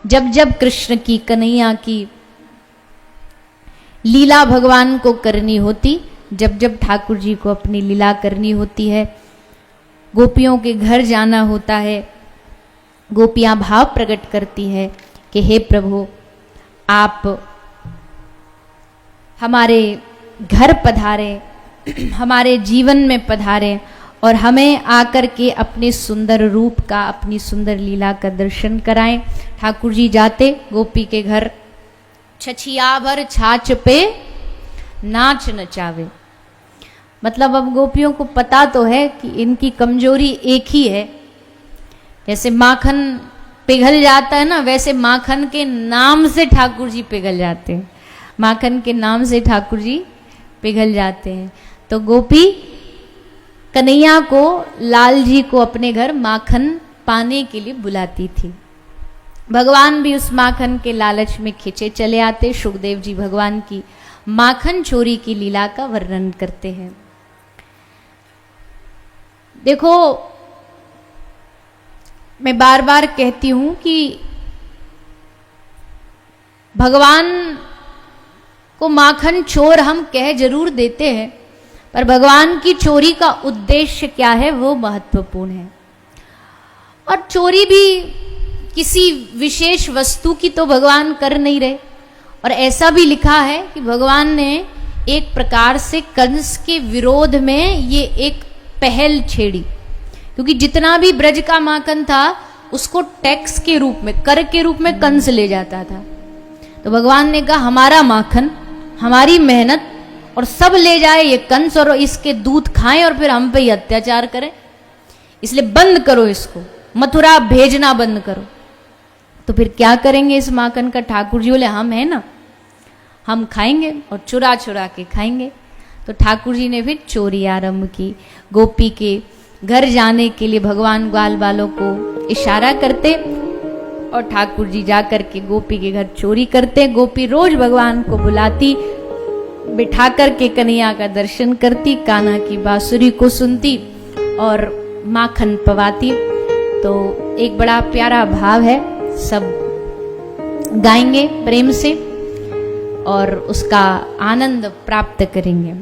जब जब कृष्ण की, कन्हैया की लीला भगवान को करनी होती, जब जब ठाकुर जी को अपनी लीला करनी होती है, गोपियों के घर जाना होता है, गोपियां भाव प्रकट करती है कि हे प्रभु, आप हमारे घर पधारे, हमारे जीवन में पधारे और हमें आकर के अपने सुंदर रूप का, अपनी सुंदर लीला का दर्शन कराएं। ठाकुर जी जाते गोपी के घर, छछिया भर छाछ पे नाच नचावे। मतलब अब गोपियों को पता तो है कि इनकी कमजोरी एक ही है। जैसे माखन पिघल जाता है ना, वैसे माखन के नाम से ठाकुर जी पिघल जाते हैं, माखन के नाम से ठाकुर जी पिघल जाते हैं। तो गोपी कन्हैया को, लाल जी को अपने घर माखन पाने के लिए बुलाती थी। भगवान भी उस माखन के लालच में खिंचे चले आते। सुखदेव जी भगवान की माखन चोरी की लीला का वर्णन करते हैं। देखो, मैं बार बार कहती हूं कि भगवान को माखन चोर हम कह जरूर देते हैं, पर भगवान की चोरी का उद्देश्य क्या है वो महत्वपूर्ण है। और चोरी भी किसी विशेष वस्तु की तो भगवान कर नहीं रहे। और ऐसा भी लिखा है कि भगवान ने एक प्रकार से कंस के विरोध में ये एक पहल छेड़ी, क्योंकि जितना भी ब्रज का माखन था उसको टैक्स के रूप में, कर के रूप में कंस ले जाता था। तो भगवान ने कहा हमारा माखन, हमारी मेहनत और सब ले जाए ये कंस, और इसके दूध खाएं और फिर हम पे ही अत्याचार करें, इसलिए बंद करो इसको, मथुरा भेजना बंद करो। तो फिर क्या करेंगे इस माखन का? ठाकुर जी बोले हम है ना, हम खाएंगे और चुरा चुरा के खाएंगे। तो ठाकुर जी ने फिर चोरी आरंभ की। गोपी के घर जाने के लिए भगवान ग्वाल बालों को इशारा करते और ठाकुर जी जाकर के गोपी के घर चोरी करते। गोपी रोज भगवान को बुलाती, बिठा कर के कन्हैया का दर्शन करती, कान्हा की बांसुरी को सुनती और माखन पवाती। तो एक बड़ा प्यारा भाव है, सब गाएंगे प्रेम से और उसका आनंद प्राप्त करेंगे।